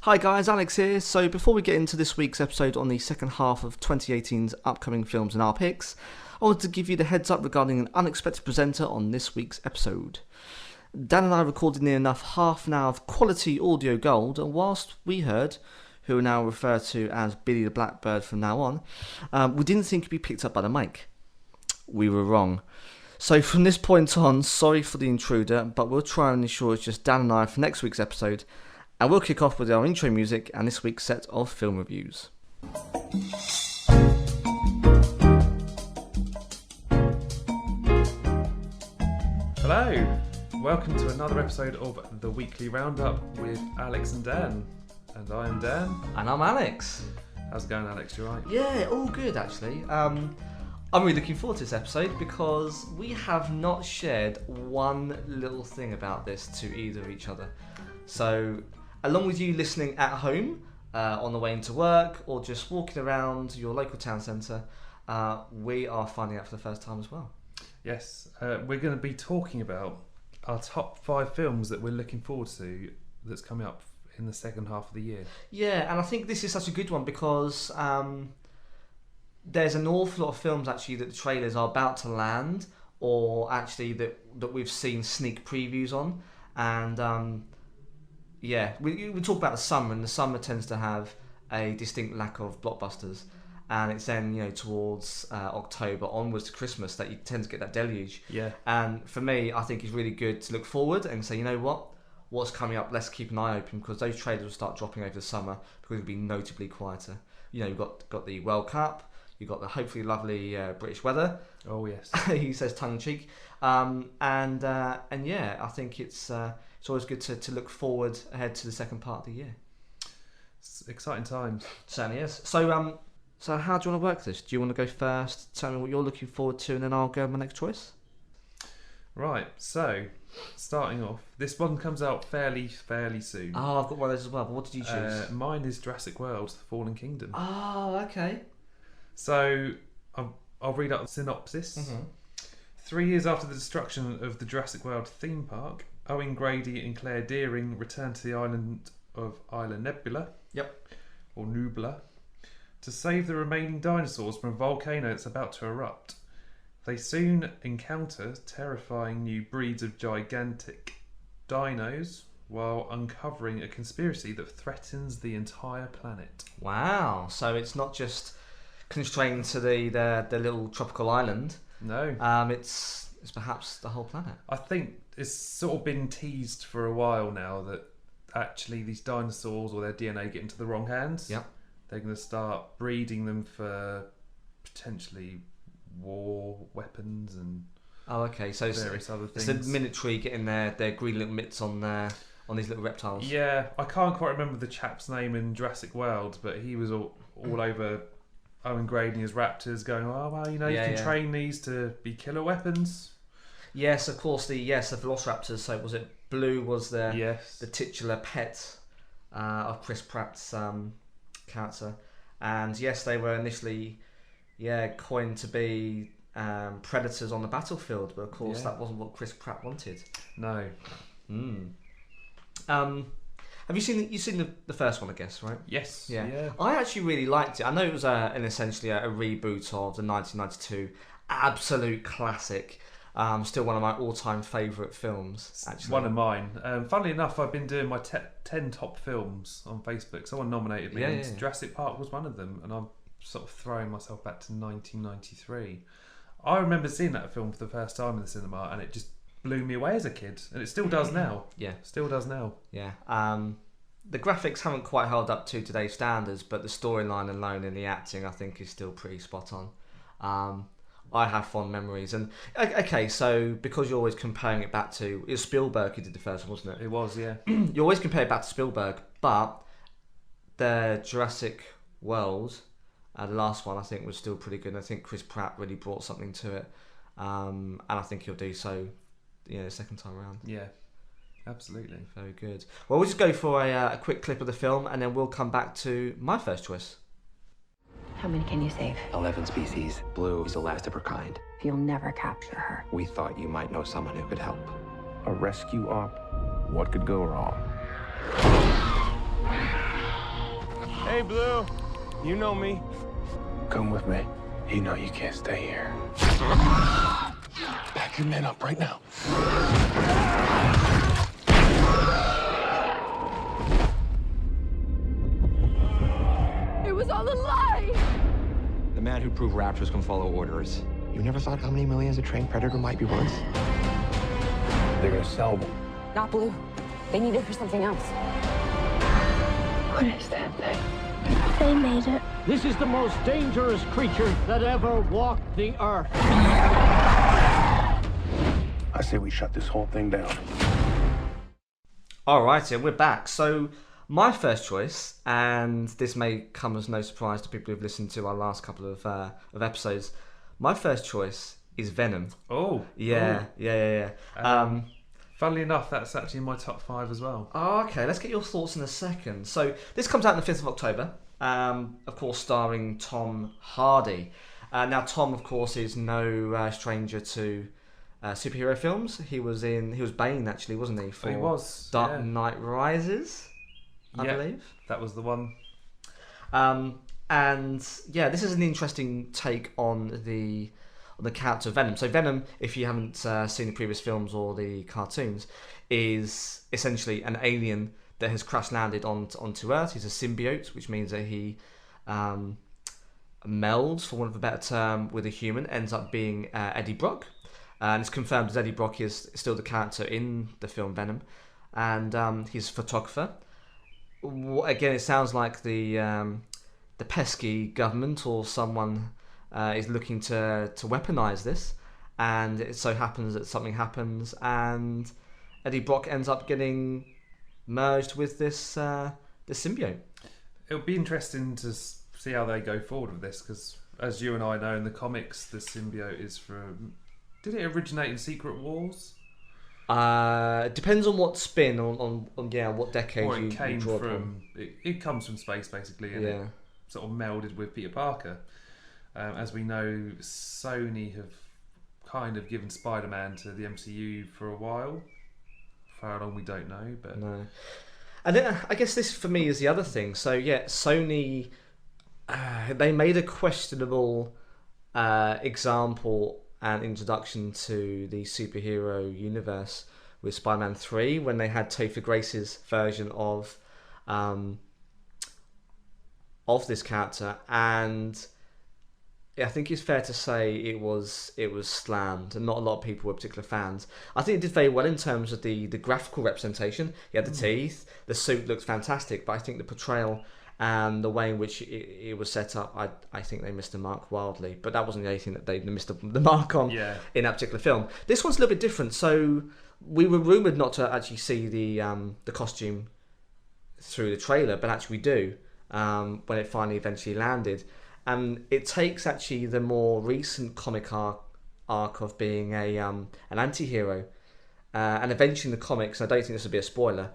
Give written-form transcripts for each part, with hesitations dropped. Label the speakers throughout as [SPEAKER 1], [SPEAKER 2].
[SPEAKER 1] Hi guys, Alex here. So before we get into this week's episode on the second half of 2018's upcoming films and our picks, I wanted to give you the heads up regarding an unexpected presenter on this week's episode. Dan and I recorded near enough half an hour of quality audio gold, and whilst we heard, who are now referred to as Billy the Blackbird from now on, we didn't think he'd be picked up by the mic. We were wrong. So from this point on, sorry for the intruder, but we'll try and ensure it's just Dan and I for next week's episode, and we'll kick off with our intro music and this week's set of film reviews.
[SPEAKER 2] Hello, welcome to another episode of the Weekly Roundup with Alex and Dan. And I am Dan.
[SPEAKER 1] And I'm Alex.
[SPEAKER 2] How's it going, Alex? You alright?
[SPEAKER 1] Yeah, all good actually. I'm really looking forward to this episode because we have not shared one little thing about this to either of each other. So, along with you listening at home, on the way into work, or just walking around your local town centre, we are finding out for the first time as well.
[SPEAKER 2] Yes, we're going to be talking about our top 5 films that we're looking forward to that's coming up in the second half of the year.
[SPEAKER 1] Yeah, and I think this is such a good one because there's an awful lot of films actually that the trailers are about to land, or actually that we've seen sneak previews on, and yeah, we talk about the summer, and the summer tends to have a distinct lack of blockbusters, and it's then towards October onwards to Christmas that you tend to get that deluge.
[SPEAKER 2] Yeah. And
[SPEAKER 1] for me, I think it's really good to look forward and say, you know what's coming up? Let's keep an eye open because those trailers will start dropping over the summer because it'll be notably quieter. You've got the World Cup, you've got the hopefully lovely British weather.
[SPEAKER 2] Oh yes.
[SPEAKER 1] He says tongue in cheek, and yeah, I think it's always good to look forward ahead to the second part of the year.
[SPEAKER 2] It's exciting times.
[SPEAKER 1] Certainly is. So how do you want to work this? Do you want to go first? Tell me what you're looking forward to, and then I'll go with my next choice.
[SPEAKER 2] Right. So, starting off, this one comes out fairly soon.
[SPEAKER 1] Oh, I've got one of those as well. But what did you choose?
[SPEAKER 2] Mine is Jurassic World: The Fallen Kingdom.
[SPEAKER 1] Oh, okay.
[SPEAKER 2] So I'll read out the synopsis.
[SPEAKER 1] Mm-hmm.
[SPEAKER 2] 3 years after the destruction of the Jurassic World theme park, Owen Grady and Claire Dearing return to the island of Isla Nebula.
[SPEAKER 1] Yep.
[SPEAKER 2] Or Nubla, to save the remaining dinosaurs from a volcano that's about to erupt. They soon encounter terrifying new breeds of gigantic dinos while uncovering a conspiracy that threatens the entire planet.
[SPEAKER 1] Wow. So it's not just constrained to the little tropical island.
[SPEAKER 2] No.
[SPEAKER 1] It's perhaps the whole planet.
[SPEAKER 2] I think it's sort of been teased for a while now that actually these dinosaurs or their DNA get into the wrong hands.
[SPEAKER 1] Yep.
[SPEAKER 2] They're going to start breeding them for potentially war weapons and
[SPEAKER 1] So
[SPEAKER 2] various other things.
[SPEAKER 1] It's the military getting their green little mitts on these little reptiles.
[SPEAKER 2] Yeah, I can't quite remember the chap's name in Jurassic World, but he was all over Owen Grady and his raptors going, oh, well, you can train these to be killer weapons.
[SPEAKER 1] Yes, of course, the Velociraptors. So was it Blue was the titular pet of Chris Pratt's character, and yes, they were initially coined to be predators on the battlefield, but of course that wasn't what Chris Pratt wanted.
[SPEAKER 2] No.
[SPEAKER 1] Have you seen the first one, I guess, right?
[SPEAKER 2] Yes.
[SPEAKER 1] Yeah. I actually really liked it. I know it was essentially a reboot of the 1992 absolute classic. Still one of my all-time favourite films, actually.
[SPEAKER 2] One of mine. Funnily enough, I've been doing my 10 top films on Facebook. Someone nominated me, and Jurassic Park was one of them, and I'm sort of throwing myself back to 1993. I remember seeing that film for the first time in the cinema, and it just blew me away as a kid, and it still does now. Yeah. Still does now.
[SPEAKER 1] Yeah. The graphics haven't quite held up to today's standards, but the storyline alone and the acting, I think, is still pretty spot on. I have fond memories, and okay, so because you're always comparing it back to, it was Spielberg who did the first one, wasn't it?
[SPEAKER 2] It was, yeah.
[SPEAKER 1] You always compare it back to Spielberg, but the Jurassic World, the last one, I think was still pretty good. And I think Chris Pratt really brought something to it, and I think he'll do so, the second time around.
[SPEAKER 2] Yeah, absolutely.
[SPEAKER 1] Very good. Well, we'll just go for a quick clip of the film, and then we'll come back to my first choice.
[SPEAKER 3] How many can you save?
[SPEAKER 4] 11 species. Blue is the last of her kind.
[SPEAKER 3] You'll never capture her.
[SPEAKER 4] We thought you might know someone who could help.
[SPEAKER 5] A rescue op? What could go wrong? Hey, Blue. You know me. Come with me. You know you can't stay here. Pack your men up right now.
[SPEAKER 3] It was all a lie!
[SPEAKER 4] The man who proved raptors can follow orders. You never thought how many millions a trained predator might be worth?
[SPEAKER 5] They're gonna sell them.
[SPEAKER 3] Not Blue. They need it for something else. What is that thing?
[SPEAKER 6] They made it.
[SPEAKER 7] This is the most dangerous creature that ever walked the earth.
[SPEAKER 5] I say we shut this whole thing down.
[SPEAKER 1] Alright, we're back. So, my first choice, and this may come as no surprise to people who've listened to our last couple of episodes, my first choice is Venom.
[SPEAKER 2] Oh.
[SPEAKER 1] Yeah.
[SPEAKER 2] Funnily enough, that's actually my top 5 as well.
[SPEAKER 1] Oh, okay, let's get your thoughts in a second. So, this comes out on the 5th of October, of course starring Tom Hardy. Now, Tom, of course, is no stranger to superhero films. He was Bane, actually, wasn't he? For
[SPEAKER 2] he was,
[SPEAKER 1] Dark Knight Rises, I believe.
[SPEAKER 2] That was the one.
[SPEAKER 1] And yeah, this is an interesting take on the character of Venom. So Venom, if you haven't seen the previous films or the cartoons, is essentially an alien that has crash landed onto Earth. He's a symbiote, which means that he melds, for want of a better term, with a human. Ends up being Eddie Brock, and it's confirmed that Eddie Brock is still the character in the film Venom, and he's a photographer. Again, it sounds like the pesky government or someone is looking to weaponize this, and it so happens that something happens, and Eddie Brock ends up getting merged with this symbiote.
[SPEAKER 2] It'll be interesting to see how they go forward with this, because as you and I know, in the comics, the symbiote is from... Did it originate in Secret Wars?
[SPEAKER 1] Depends on what spin on what decade
[SPEAKER 2] or it
[SPEAKER 1] you
[SPEAKER 2] came
[SPEAKER 1] draw
[SPEAKER 2] from. It comes from space basically, and it sort of melded with Peter Parker. As we know, Sony have kind of given Spider-Man to the MCU for a while. For how long we don't know, but
[SPEAKER 1] no. And then I guess this for me is the other thing. So yeah, Sony they made a questionable example and introduction to the superhero universe with Spider-Man 3 when they had Topher Grace's version of this character, and I think it's fair to say it was slammed, and not a lot of people were particular fans. I think it did very well in terms of the graphical representation. He had the teeth, the suit looked fantastic, but I think the portrayal and the way in which it was set up, I think they missed the mark wildly. But that wasn't the only thing that they missed the mark on in that particular film. This one's a little bit different. So we were rumoured not to actually see the costume through the trailer, but actually we do when it finally eventually landed. And it takes actually the more recent comic arc of being an anti-hero. And eventually in the comics, I don't think this will be a spoiler,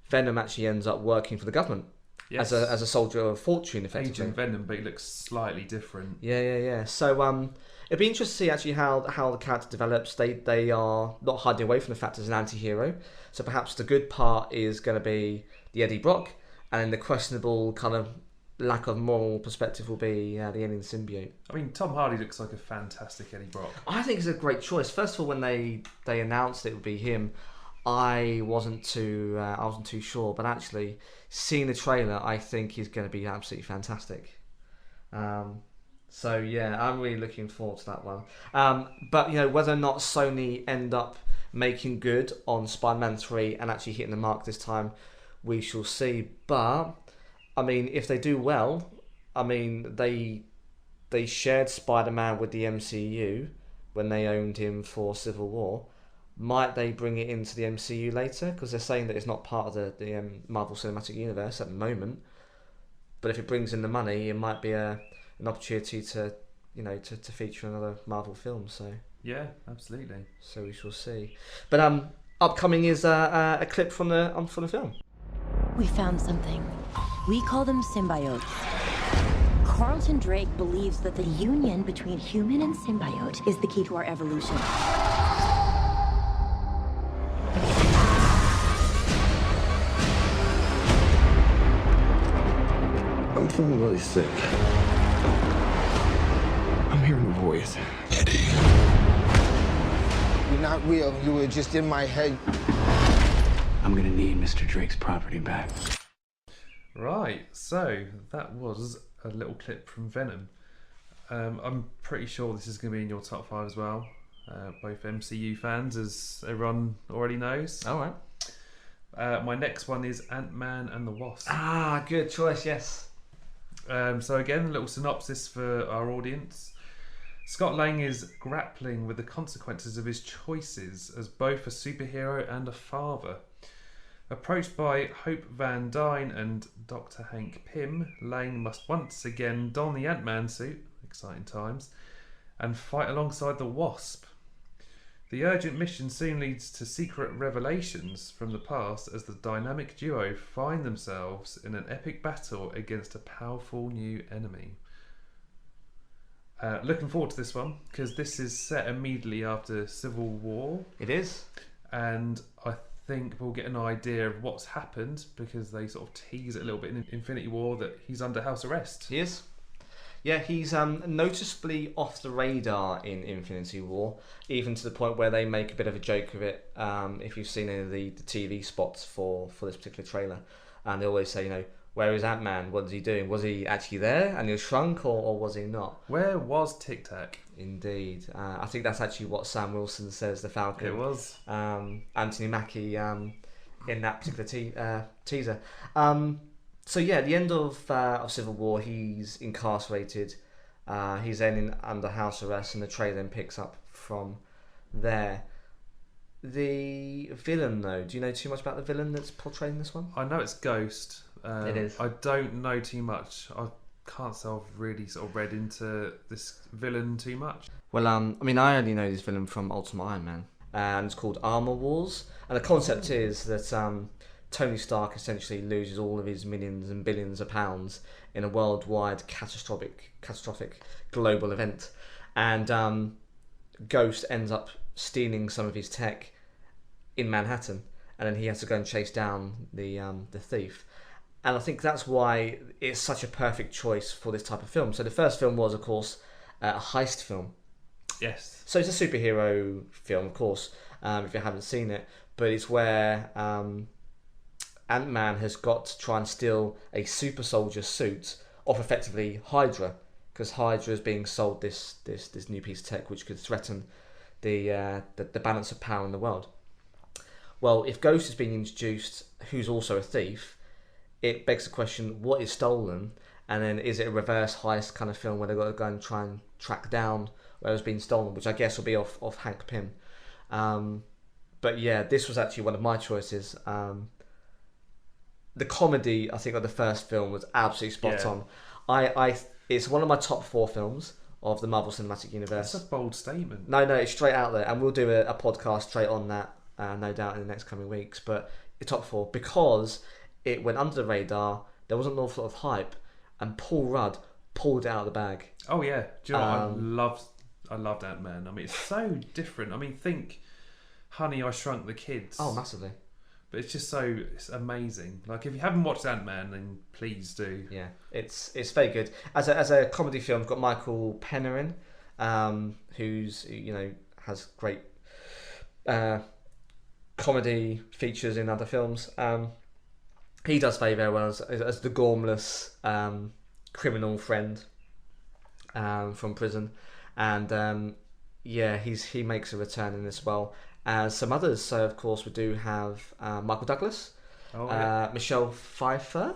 [SPEAKER 1] Venom actually ends up working for the government as a soldier of fortune, effectively.
[SPEAKER 2] Agent Venom, but he looks slightly different.
[SPEAKER 1] Yeah. So it'd be interesting to see actually how the character develops. They are not hiding away from the fact as an anti-hero. So perhaps the good part is going to be the Eddie Brock, and then the questionable kind of lack of moral perspective will be the alien symbiote. I
[SPEAKER 2] mean, Tom Hardy looks like a fantastic Eddie Brock.
[SPEAKER 1] I think it's a great choice. First of all, when they announced it would be him, I wasn't too sure, but actually seeing the trailer, I think he's going to be absolutely fantastic. So yeah, I'm really looking forward to that one. But whether or not Sony end up making good on Spider-Man 3 and actually hitting the mark this time, we shall see. But I mean, if they do well, I mean they shared Spider-Man with the MCU when they owned him for Civil War. Might they bring it into the MCU later? Because they're saying that it's not part of the Marvel Cinematic Universe at the moment. But if it brings in the money, it might be an opportunity to feature another Marvel film. So
[SPEAKER 2] yeah, absolutely.
[SPEAKER 1] So we shall see. But upcoming is a clip from the film.
[SPEAKER 8] We found something. We call them symbiotes. Carlton Drake believes that the union between human and symbiote is the key to our evolution.
[SPEAKER 5] I'm feeling really sick. I'm hearing a voice. Eddie.
[SPEAKER 6] You're not real. You were just in my head.
[SPEAKER 9] I'm gonna need Mr. Drake's property back.
[SPEAKER 2] Right, so that was a little clip from Venom. I'm pretty sure this is going to be in your top 5 as well. Both MCU fans, as everyone already knows.
[SPEAKER 1] All right.
[SPEAKER 2] My next one is Antman and the Wasp.
[SPEAKER 1] Ah, good choice, yes.
[SPEAKER 2] So again, a little synopsis for our audience. Scott Lang is grappling with the consequences of his choices as both a superhero and a father. Approached by Hope Van Dyne and Dr. Hank Pym, Lang must once again don the Ant-Man suit, exciting times, and fight alongside the Wasp. The urgent mission soon leads to secret revelations from the past as the dynamic duo find themselves in an epic battle against a powerful new enemy. Looking forward to this one because this is set immediately after Civil War.
[SPEAKER 1] It is.
[SPEAKER 2] And I think we'll get an idea of what's happened because they sort of tease it a little bit in Infinity War that he's under house arrest.
[SPEAKER 1] He is. Yeah, he's noticeably off the radar in Infinity War, even to the point where they make a bit of a joke of it. If you've seen any of the TV spots for this particular trailer, and they always say, you know, where is Ant-Man? What is he doing? Was he actually there and he was shrunk, or was he not?
[SPEAKER 2] Where was Tic Tac?
[SPEAKER 1] Indeed. I think that's actually what Sam Wilson says, the Falcon.
[SPEAKER 2] It was.
[SPEAKER 1] Anthony Mackie in that particular teaser. So yeah, at the end of Civil War, he's incarcerated. He's then under house arrest, and the trailer then picks up from there. The villain, though, do you know too much about the villain that's portrayed in this one?
[SPEAKER 2] I know it's Ghost.
[SPEAKER 1] It is.
[SPEAKER 2] I don't know too much. I can't say I've really sort of read into this villain too much.
[SPEAKER 1] Well, I mean, I only know this villain from Ultimate Iron Man, and it's called Armor Wars. And the concept is that Tony Stark essentially loses all of his millions and billions of pounds in a worldwide catastrophic global event, and Ghost ends up stealing some of his tech in Manhattan, and then he has to go and chase down the thief. And I think that's why it's such a perfect choice for this type of film. So the first film was, of course, a heist film.
[SPEAKER 2] Yes.
[SPEAKER 1] So it's a superhero film, of course, if you haven't seen it, but it's where Ant-Man has got to try and steal a super soldier suit off effectively Hydra, because Hydra is being sold this new piece of tech which could threaten the balance of power in the world. Well, if Ghost is being introduced, who's also a thief, it begs the question, what is stolen? And then is it a reverse heist kind of film where they've got to go and try and track down where it's been stolen, which I guess will be off Hank Pym. But yeah, this was actually one of my choices. The comedy, I think, of the first film was absolutely spot on. It's one of my top 4 films of the Marvel Cinematic Universe.
[SPEAKER 2] That's a bold statement.
[SPEAKER 1] No, it's straight out there, and we'll do a podcast straight on that, no doubt, in the next coming weeks. But it's top 4 because it went under the radar. There wasn't an awful lot of hype, and Paul Rudd pulled it out of the bag.
[SPEAKER 2] Oh yeah, do you know what? I loved Ant-Man. I mean, it's so different. I mean, think Honey, I Shrunk the Kids.
[SPEAKER 1] Oh, massively.
[SPEAKER 2] But it's amazing. Like, if you haven't watched Ant-Man, then please do.
[SPEAKER 1] Yeah, it's very good. As a comedy film, we've got Michael Pena in, who's, you know, has great comedy features in other films. He does very, very well as the gormless criminal friend from prison, and he makes a return in this as well as some others. So of course we do have Michael Douglas, Michelle Pfeiffer.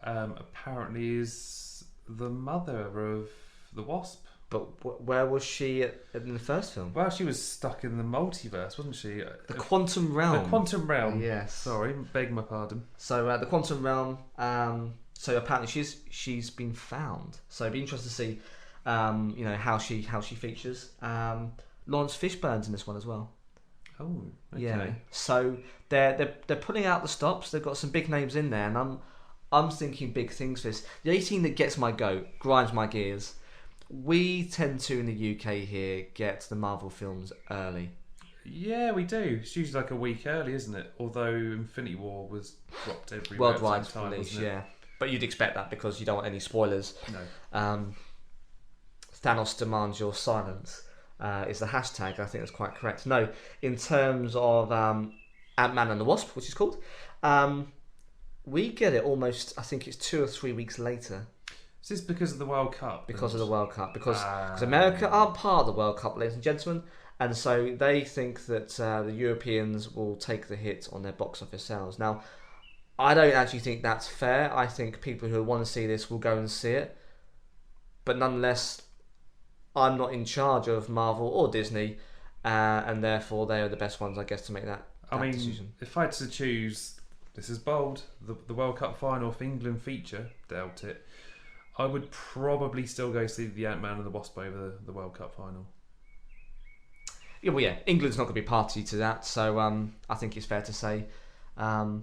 [SPEAKER 2] Apparently is the mother of the Wasp.
[SPEAKER 1] But where was she in the first film?
[SPEAKER 2] Well, she was stuck in the multiverse, wasn't she?
[SPEAKER 1] The Quantum Realm.
[SPEAKER 2] The Quantum Realm.
[SPEAKER 1] Yes.
[SPEAKER 2] Sorry, beg my pardon.
[SPEAKER 1] So the Quantum Realm. So apparently she's been found. So it'd be interesting to see, how she features. Lawrence Fishburne's in this one as well.
[SPEAKER 2] Oh, okay.
[SPEAKER 1] Yeah. So they're putting out the stops. They've got some big names in there, and I'm thinking big things for this. The 18 that gets my goat, grinds my gears. We tend to, in the UK here, get the Marvel films early.
[SPEAKER 2] Yeah, we do. It's usually like a week early, isn't it? Although Infinity War was dropped everywhere
[SPEAKER 1] Worldwide
[SPEAKER 2] at the same time,
[SPEAKER 1] release,
[SPEAKER 2] wasn't it?
[SPEAKER 1] But you'd expect that because you don't want any spoilers.
[SPEAKER 2] No.
[SPEAKER 1] Thanos demands your silence is the hashtag. I think that's quite correct. No, in terms of Antman and the Wasp, which is called, we get it almost, I think it's 2 or 3 weeks later.
[SPEAKER 2] Is this because of the World Cup?
[SPEAKER 1] Because of the World Cup. Because America aren't part of the World Cup, ladies and gentlemen. And so they think that the Europeans will take the hit on their box office sales. Now, I don't actually think that's fair. I think people who want to see this will go and see it. But nonetheless, I'm not in charge of Marvel or Disney. And therefore, they are the best ones, I guess, to make that decision.
[SPEAKER 2] If I had to choose, this is bold, the World Cup final, if England feature dealt it, I would probably still go see the Ant-Man and the Wasp over the World Cup final.
[SPEAKER 1] Yeah, well, England's not going to be party to that, so I think it's fair to say I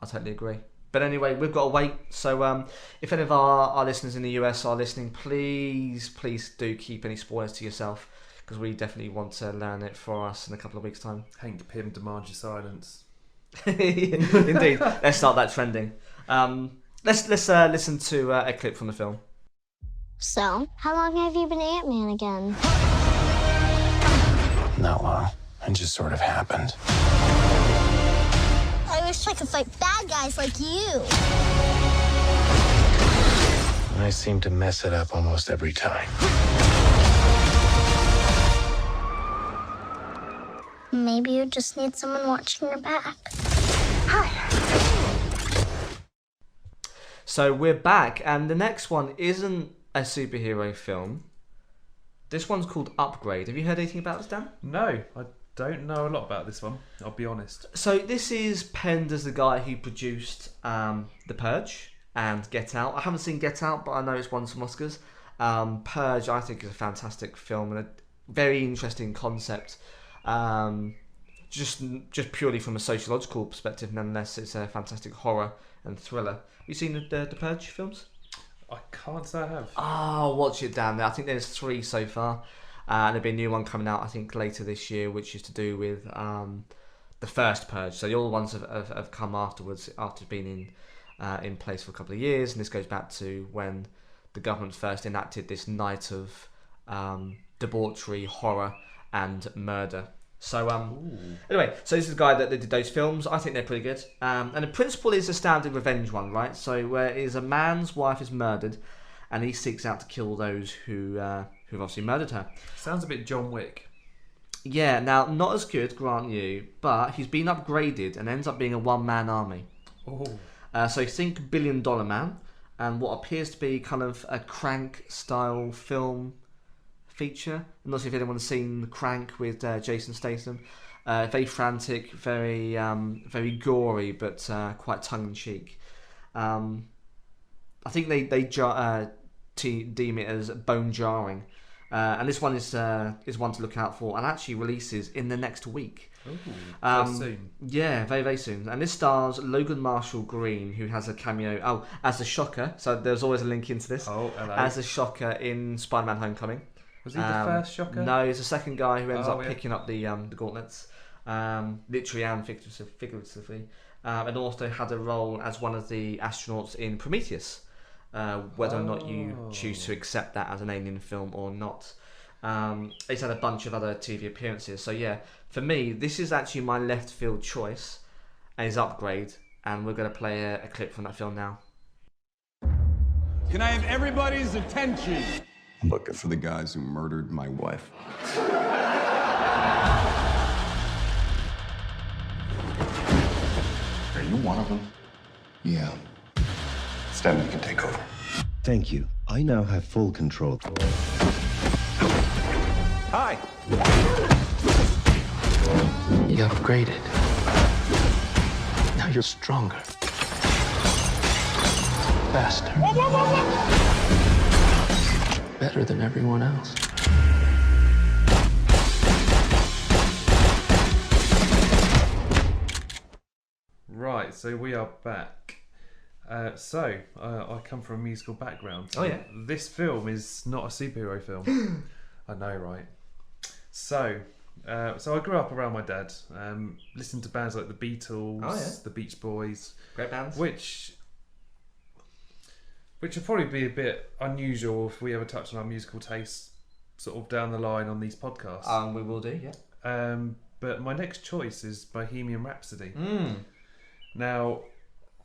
[SPEAKER 1] totally agree. But anyway, we've got to wait. So if any of our listeners in the US are listening, please do keep any spoilers to yourself, because we definitely want to learn it for us in a couple of weeks' time.
[SPEAKER 2] Hank Pym demands your silence.
[SPEAKER 1] Indeed. Let's start that trending. Let's listen to a clip from the film.
[SPEAKER 10] So, how long have you been Ant-Man again?
[SPEAKER 5] Not long. It just sort of happened.
[SPEAKER 10] I wish I could fight bad guys like you.
[SPEAKER 5] I seem to mess it up almost every time.
[SPEAKER 10] Maybe you just need someone watching your back.
[SPEAKER 1] So we're back, and the next one isn't a superhero film. This one's called Upgrade. Have you heard anything about this, Dan?
[SPEAKER 2] No, I don't know a lot about this one, I'll be honest.
[SPEAKER 1] So this is penned as the guy who produced The Purge and Get Out. I haven't seen Get Out, but I know it's won some Oscars. Purge, I think, is a fantastic film and a very interesting concept. Just purely from a sociological perspective, nonetheless, it's a fantastic horror and thriller. Have you seen the Purge films?
[SPEAKER 2] I can't say I have.
[SPEAKER 1] Oh, watch it, Dan. I think there's 3 so far. And there'll be a new one coming out, I think, later this year, which is to do with the first Purge. So the other ones have come afterwards, after being in place for a couple of years. And this goes back to when the government first enacted this night of debauchery, horror, and murder. So anyway, so this is the guy that did those films. I think they're pretty good. And the principle is a standard revenge one, right? So where is a man's wife is murdered, and he seeks out to kill those who've obviously murdered her.
[SPEAKER 2] Sounds a bit John Wick.
[SPEAKER 1] Yeah, now not as good, grant you, but he's been upgraded and ends up being a one-man army.
[SPEAKER 2] Oh.
[SPEAKER 1] So think $1 Billion Man, and what appears to be kind of a Crank-style film feature. I'm not sure if anyone's seen Crank with Jason Statham. Very frantic, very gory, but quite tongue-in-cheek. I think they deem it as bone-jarring. And this one is one to look out for, and actually releases in the next week.
[SPEAKER 2] Ooh, very soon.
[SPEAKER 1] Yeah, very, very soon. And this stars Logan Marshall Green, who has a cameo as the Shocker. So there's always a link into this.
[SPEAKER 2] Oh, hello.
[SPEAKER 1] As the Shocker in Spider-Man Homecoming.
[SPEAKER 2] Was he the first Shocker?
[SPEAKER 1] No, he's the second guy who ends up picking up the gauntlets, literally and figuratively. And also had a role as one of the astronauts in Prometheus. Whether or not you choose to accept that as an alien film or not. He's had a bunch of other TV appearances. So yeah, for me, this is actually my left field choice, and his Upgrade, and we're going to play a clip from that film now.
[SPEAKER 11] Can I have everybody's attention?
[SPEAKER 12] I'm looking for the guys who murdered my wife.
[SPEAKER 13] Are you one of them?
[SPEAKER 12] Yeah.
[SPEAKER 13] Stanley can take over.
[SPEAKER 14] Thank you. I now have full control.
[SPEAKER 11] Hi.
[SPEAKER 9] You got upgraded. Now you're stronger. Faster. Better than everyone else.
[SPEAKER 2] Right, so we are back. I come from a musical background.
[SPEAKER 1] Oh yeah.
[SPEAKER 2] This film is not a superhero film. I know, right? So I grew up around my dad. Listened to bands like the Beatles, the Beach Boys.
[SPEAKER 1] Great bands.
[SPEAKER 2] Which Which would probably be a bit unusual if we ever touch on our musical tastes sort of down the line on these podcasts.
[SPEAKER 1] We will do, yeah.
[SPEAKER 2] But my next choice is Bohemian Rhapsody. Now,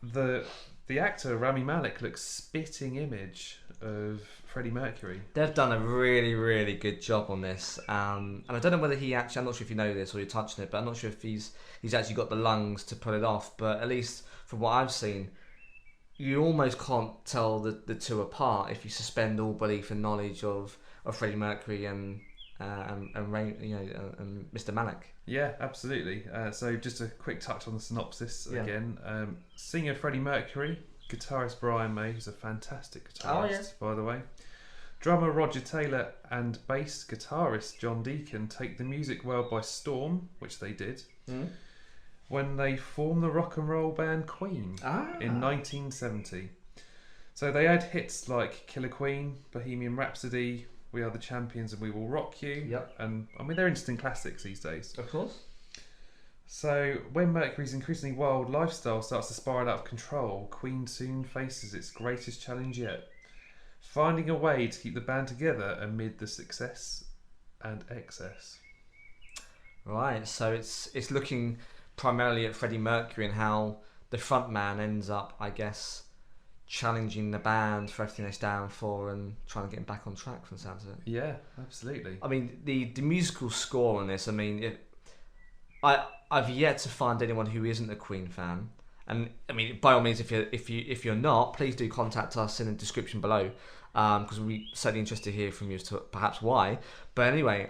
[SPEAKER 2] the actor Rami Malek looks spitting image of Freddie Mercury.
[SPEAKER 1] They've done a really, really good job on this. And I don't know whether he actually, I'm not sure if you know this or you're touching it, but I'm not sure if he's actually got the lungs to pull it off. But at least from what I've seen, you almost can't tell the two apart if you suspend all belief and knowledge of Freddie Mercury and Mr. Malek.
[SPEAKER 2] Yeah, absolutely. So just a quick touch on the synopsis again. Singer Freddie Mercury, guitarist Brian May, who's a fantastic guitarist, by the way. Drummer Roger Taylor and bass guitarist John Deacon take the music world by storm, which they did, when they formed the rock and roll band Queen in 1970. So they had hits like Killer Queen, Bohemian Rhapsody, We Are the Champions and We Will Rock You.
[SPEAKER 1] Yep.
[SPEAKER 2] And I mean, they're instant classics these days.
[SPEAKER 1] Of course.
[SPEAKER 2] So when Mercury's increasingly wild lifestyle starts to spiral out of control, Queen soon faces its greatest challenge yet, finding a way to keep the band together amid the success and excess.
[SPEAKER 1] Right, so it's looking primarily at Freddie Mercury and how the front man ends up, I guess, challenging the band for everything they're down for and trying to get him back on track from the sounds of it.
[SPEAKER 2] Yeah, absolutely.
[SPEAKER 1] I mean, the musical score on this, I mean, I've yet to find anyone who isn't a Queen fan. And I mean, by all means, if you're not, please do contact us in the description below, because we're certainly interested to hear from you as to perhaps why. But anyway,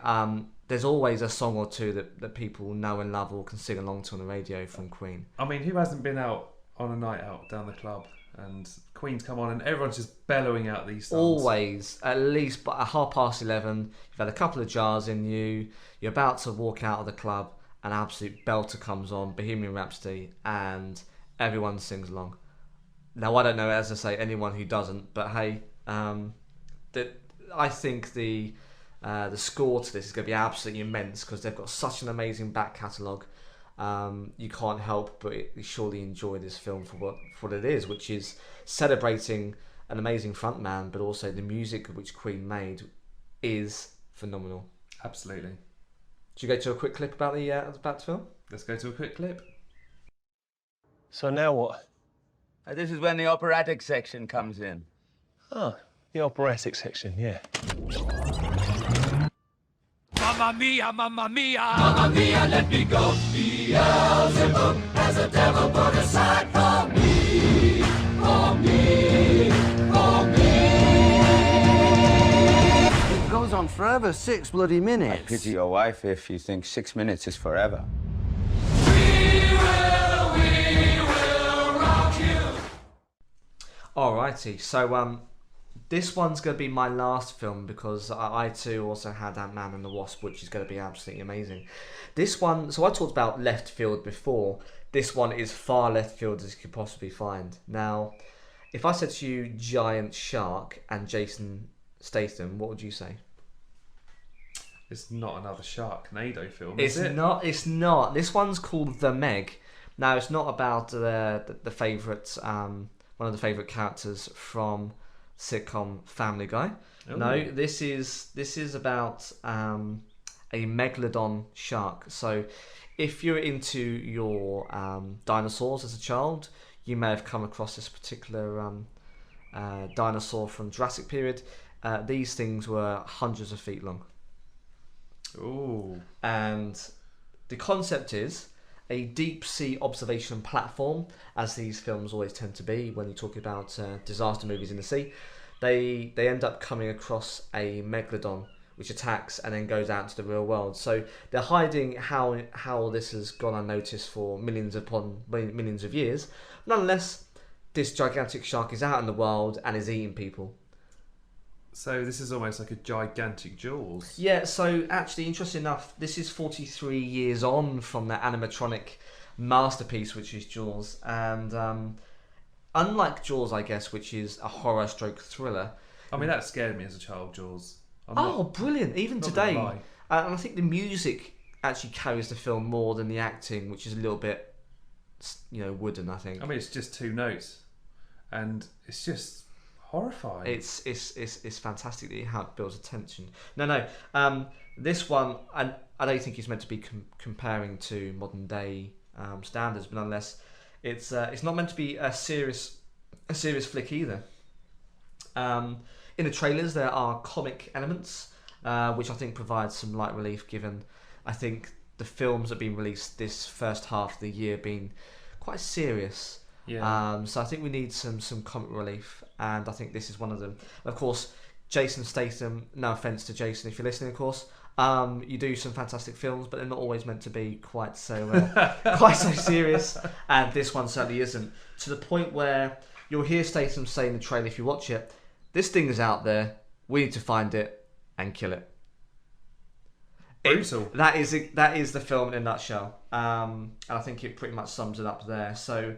[SPEAKER 1] there's always a song or two that people know and love or can sing along to on the radio from Queen.
[SPEAKER 2] I mean, who hasn't been out on a night out down the club and Queen's come on and everyone's just bellowing out these songs?
[SPEAKER 1] Always, at least at 11:30, you've had a couple of jars in you, you're about to walk out of the club, an absolute belter comes on, Bohemian Rhapsody, and everyone sings along. Now, I don't know, as I say, anyone who doesn't, but hey, I think the score to this is going to be absolutely immense because they've got such an amazing back catalogue. You can't help but surely enjoy this film for what it is, which is celebrating an amazing frontman, but also the music which Queen made is phenomenal.
[SPEAKER 2] Absolutely.
[SPEAKER 1] Should we go to a quick clip about the film?
[SPEAKER 2] Let's go to a quick clip.
[SPEAKER 5] So now what?
[SPEAKER 15] This is when the operatic section comes in.
[SPEAKER 5] Oh, the operatic section, yeah.
[SPEAKER 16] Mamma mia, mamma mia, mamma mia, let me go. Beelzebub has a devil put aside for me, for me, for me.
[SPEAKER 17] It goes on forever, 6 bloody minutes.
[SPEAKER 15] I pity your wife if you think 6 minutes is forever.
[SPEAKER 16] We will rock you.
[SPEAKER 1] Alrighty, so this one's going to be my last film because I too also had Antman and the Wasp, which is going to be absolutely amazing. This one, so I talked about left field before. This one is far left field as you could possibly find. Now, if I said to you giant shark and Jason Statham, what would you say?
[SPEAKER 2] It's not another Sharknado film,
[SPEAKER 1] It's
[SPEAKER 2] is it?
[SPEAKER 1] It's not. This one's called The Meg. Now, it's not about the favourite, one of the favourite characters from sitcom Family Guy.
[SPEAKER 2] Ooh.
[SPEAKER 1] No, this is about a megalodon shark. So if you're into your dinosaurs as a child, you may have come across this particular dinosaur from Jurassic period. These things were hundreds of feet long.
[SPEAKER 2] Ooh.
[SPEAKER 1] And the concept is a deep sea observation platform, as these films always tend to be when you talk about disaster movies in the sea. They end up coming across a megalodon which attacks and then goes out into the real world. So they're hiding how this has gone unnoticed for millions upon millions of years. Nonetheless, this gigantic shark is out in the world and is eating people.
[SPEAKER 2] So this is almost like a gigantic Jaws.
[SPEAKER 1] Yeah, so actually, interesting enough, this is 43 years on from that animatronic masterpiece, which is Jaws. And unlike Jaws, I guess, which is a horror stroke thriller.
[SPEAKER 2] I mean, that scared me as a child, Jaws.
[SPEAKER 1] Brilliant. Even today. And I think the music actually carries the film more than the acting, which is a little bit, wooden, I think.
[SPEAKER 2] I mean, it's just 2 notes. And it's just horrifying.
[SPEAKER 1] It's fantastically how it builds attention. No. This one, I don't think it's meant to be comparing to modern day standards, but nonetheless, it's not meant to be a serious flick either. In the trailers, there are comic elements, which I think provides some light relief, given I think the films that have been released this first half of the year being quite serious.
[SPEAKER 2] Yeah.
[SPEAKER 1] So I think we need some comic relief, and I think this is one of them. Of course, Jason Statham, no offence to Jason if you're listening, of course, you do some fantastic films, but they're not always meant to be quite so serious, and this one certainly isn't, to the point where you'll hear Statham say in the trailer, if you watch it, this thing is out there, we need to find it and kill it.
[SPEAKER 2] Brutal.
[SPEAKER 1] That is the film in a nutshell, and I think it pretty much sums it up there. So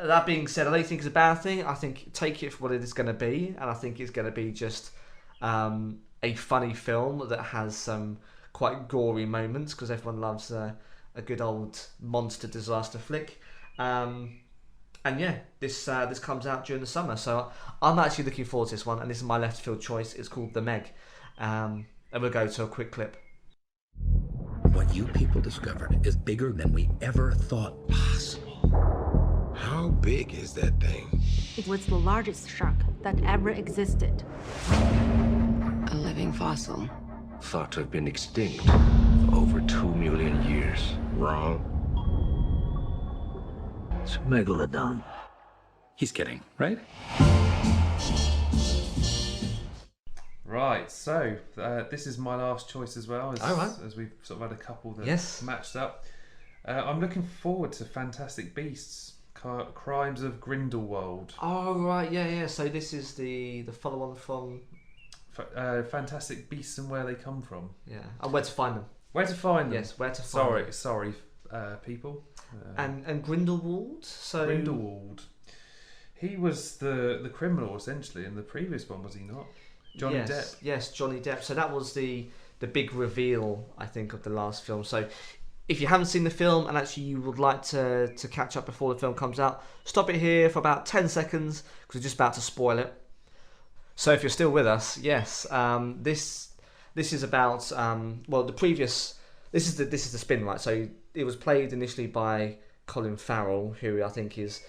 [SPEAKER 1] that being said, I don't think it's a bad thing. I think take it for what it is going to be, and I think it's going to be just a funny film that has some quite gory moments, because everyone loves a good old monster disaster flick. And yeah, this comes out during the summer, so I'm actually looking forward to this one, and this is my left field choice. It's called The Meg, and we'll go to a quick clip.
[SPEAKER 18] What you people discovered is bigger than we ever thought possible.
[SPEAKER 19] How big is that thing?
[SPEAKER 20] It was the largest shark that ever existed.
[SPEAKER 3] A living fossil.
[SPEAKER 19] Thought to have been extinct for over 2 million years. Wrong.
[SPEAKER 18] It's a megalodon. He's kidding, right?
[SPEAKER 2] Right, so this is my last choice as well, as we've sort of had a couple that matched up. I'm looking forward to Fantastic Beasts, Crimes of Grindelwald.
[SPEAKER 1] Oh, right, yeah. So this is the follow-on from...
[SPEAKER 2] Fantastic Beasts and Where They Come From.
[SPEAKER 1] Yeah, and Where to Find Them.
[SPEAKER 2] Where to Find Them.
[SPEAKER 1] Yes, Where to Find Them.
[SPEAKER 2] Sorry, people.
[SPEAKER 1] And Grindelwald? So...
[SPEAKER 2] Grindelwald. He was the criminal, essentially, in the previous one, was he not? Johnny Depp.
[SPEAKER 1] Yes, Johnny Depp. So that was the big reveal, I think, of the last film. So if you haven't seen the film and actually you would like to catch up before the film comes out, stop it here for about 10 seconds because we're just about to spoil it. So if you're still with us, yes, this is about the previous. This is the spin, right? So it was played initially by Colin Farrell, who I think is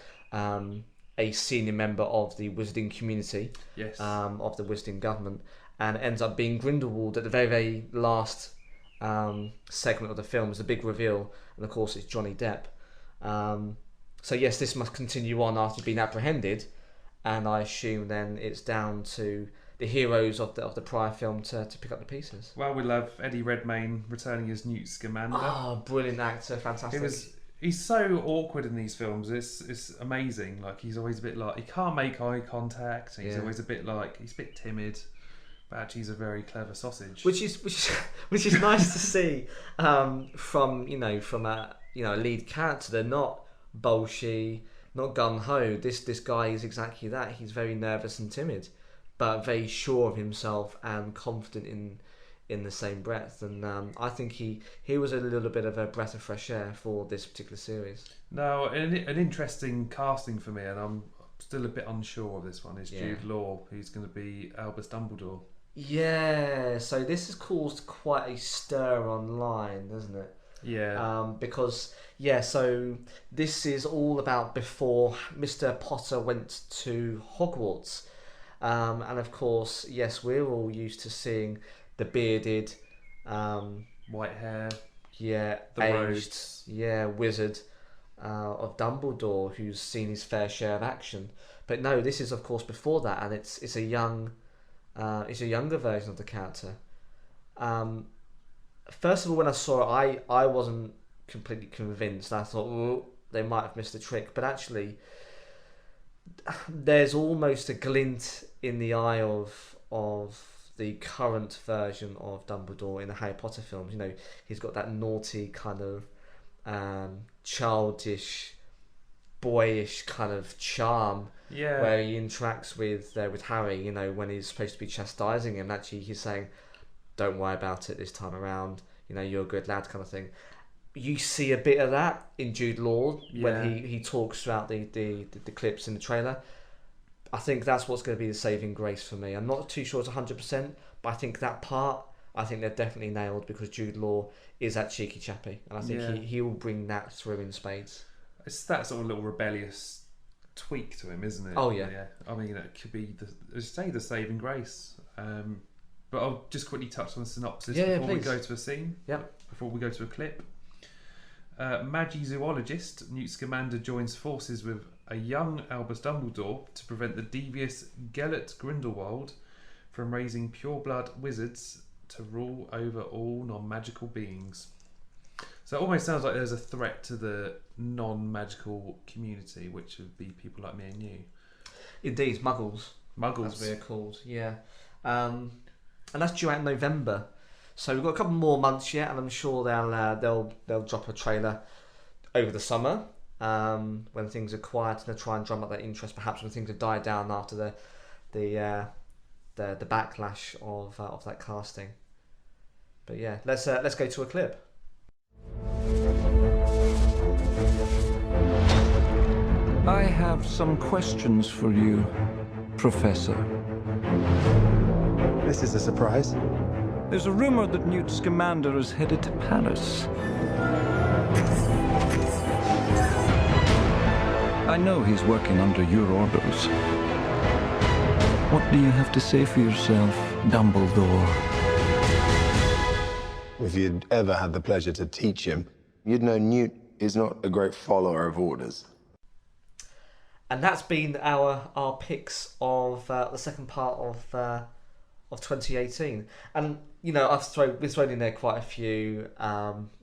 [SPEAKER 1] a senior member of the wizarding community,
[SPEAKER 2] yes,
[SPEAKER 1] of the wizarding government, and it ends up being Grindelwald at the very, very last segment of the film. Is a big reveal, and of course it's Johnny Depp. So yes, this must continue on after being apprehended, and I assume then it's down to the heroes of the prior film to pick up the pieces.
[SPEAKER 2] Well, we'll have Eddie Redmayne returning as Newt Scamander.
[SPEAKER 1] Oh, brilliant actor, fantastic.
[SPEAKER 2] He's so awkward in these films. It's amazing. Like, he's always a bit like, he can't make eye contact. He's always a bit like, he's a bit timid, but actually he's a very clever sausage.
[SPEAKER 1] Which is nice to see from a lead character. They're not bolshy, not gung ho. This guy is exactly that. He's very nervous and timid, but very sure of himself and confident in the same breath, and I think he was a little bit of a breath of fresh air for this particular series.
[SPEAKER 2] No, an interesting casting for me, and I'm still a bit unsure of this one, is Jude Law, who's going to be Albus Dumbledore.
[SPEAKER 1] Yeah, so this has caused quite a stir online, doesn't it?
[SPEAKER 2] Yeah.
[SPEAKER 1] Because, so this is all about before Mr. Potter went to Hogwarts. And of course, yes, we're all used to seeing the bearded,
[SPEAKER 2] white hair,
[SPEAKER 1] the aged, wizard of Dumbledore, who's seen his fair share of action. But no, this is of course before that, and it's a younger version of the character. First of all, when I saw it, I wasn't completely convinced. I thought, they might have missed a trick, but actually, there's almost a glint in the eye of the current version of Dumbledore in the Harry Potter films. You know, he's got that naughty kind of childish, boyish kind of charm where he interacts with Harry. You know, when he's supposed to be chastising him, actually he's saying, "Don't worry about it this time around. You know, you're a good lad," kind of thing. You see a bit of that in Jude Law when he talks throughout the clips in the trailer. I think that's what's going to be the saving grace for me. I'm not too sure it's 100%, but I think that part, I think they've definitely nailed, because Jude Law is that cheeky chappy, and I think he will bring that through in spades.
[SPEAKER 2] It's that sort of little rebellious tweak to him, isn't it?
[SPEAKER 1] Oh yeah.
[SPEAKER 2] I mean, it could be the saving grace. But I'll just quickly touch on the synopsis before we go to a scene.
[SPEAKER 1] Yep.
[SPEAKER 2] Before we go to a clip. Magi-zoologist Newt Scamander joins forces with a young Albus Dumbledore to prevent the devious Gellert Grindelwald from raising pureblood wizards to rule over all non-magical beings. So it almost sounds like there's a threat to the non-magical community, which would be people like me and you.
[SPEAKER 1] Indeed, Muggles.
[SPEAKER 2] Muggles.
[SPEAKER 1] As we're called, yeah. And that's due out in November. So we've got a couple more months yet, and I'm sure they'll drop a trailer over the summer when things are quiet, and they'll try and drum up that interest. Perhaps when things have died down after the backlash of that casting. But yeah, let's go to a clip.
[SPEAKER 21] I have some questions for you, Professor.
[SPEAKER 22] This is a surprise.
[SPEAKER 21] There's a rumor that Newt Scamander is headed to Paris. I know he's working under your orders. What do you have to say for yourself, Dumbledore?
[SPEAKER 22] If you'd ever had the pleasure to teach him, you'd know Newt is not a great follower of orders.
[SPEAKER 1] And that's been our picks of the second part of 2018. And you know, we've thrown in there quite a few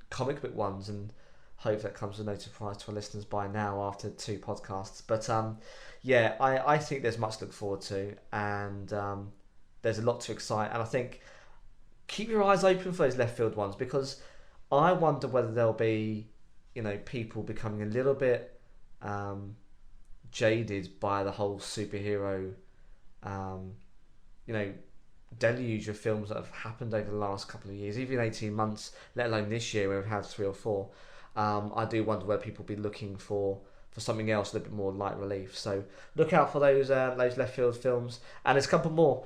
[SPEAKER 1] comic book ones, and hope that comes as no surprise to our listeners by now after 2 podcasts. But yeah, I think there's much to look forward to, and there's a lot to excite. And I think keep your eyes open for those left field ones, because I wonder whether there'll be, you know, people becoming a little bit jaded by the whole superhero, you know, deluge of films that have happened over the last couple of years, even 18 months, let alone this year where we've had 3 or 4. I do wonder where people will be looking for something else, a little bit more light relief. So look out for those left field films, and there's a couple more,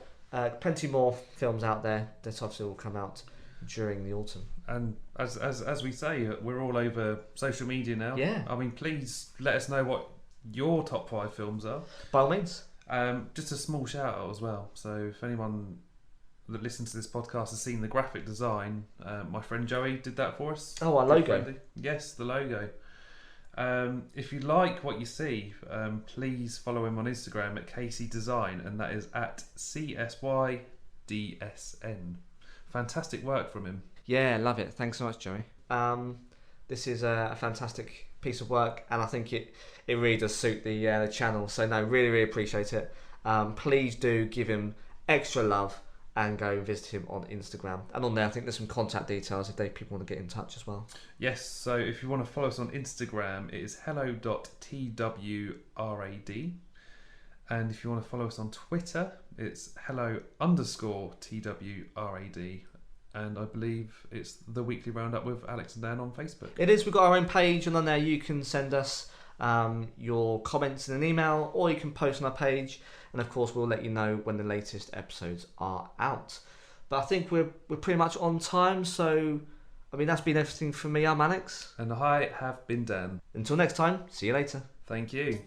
[SPEAKER 1] plenty more films out there that obviously will come out during the autumn. And
[SPEAKER 2] as we say, we're all over social media now.
[SPEAKER 1] Yeah.
[SPEAKER 2] I mean, please let us know what your top 5 films are.
[SPEAKER 1] By all means.
[SPEAKER 2] Just a small shout out as well. So if anyone that listens to this podcast has seen the graphic design, my friend Joey did that for us.
[SPEAKER 1] Oh, our logo.
[SPEAKER 2] Yes, the logo. If you like what you see, please follow him on Instagram at Casey Design, and that is at CSYDSN. Fantastic work from him.
[SPEAKER 1] Yeah, love it. Thanks so much, Joey. This is a fantastic piece of work, and I think it really does suit the channel. So no, really, really appreciate it. Please do give him extra love and go visit him on Instagram. And on there, I think there's some contact details if people want to get in touch as well.
[SPEAKER 2] Yes, so if you want to follow us on Instagram, it is hello.twrad. And if you want to follow us on Twitter, it's hello_twrad. And I believe it's the weekly roundup with Alex and Dan on Facebook.
[SPEAKER 1] It is. We've got our own page, and on there you can send us your comments in an email, or you can post on our page, and of course we'll let you know when the latest episodes are out. But I think we're pretty much on time, so I mean that's been everything from me. I'm Alex.
[SPEAKER 2] And I have been Dan.
[SPEAKER 1] Until next time, see you later.
[SPEAKER 2] Thank you.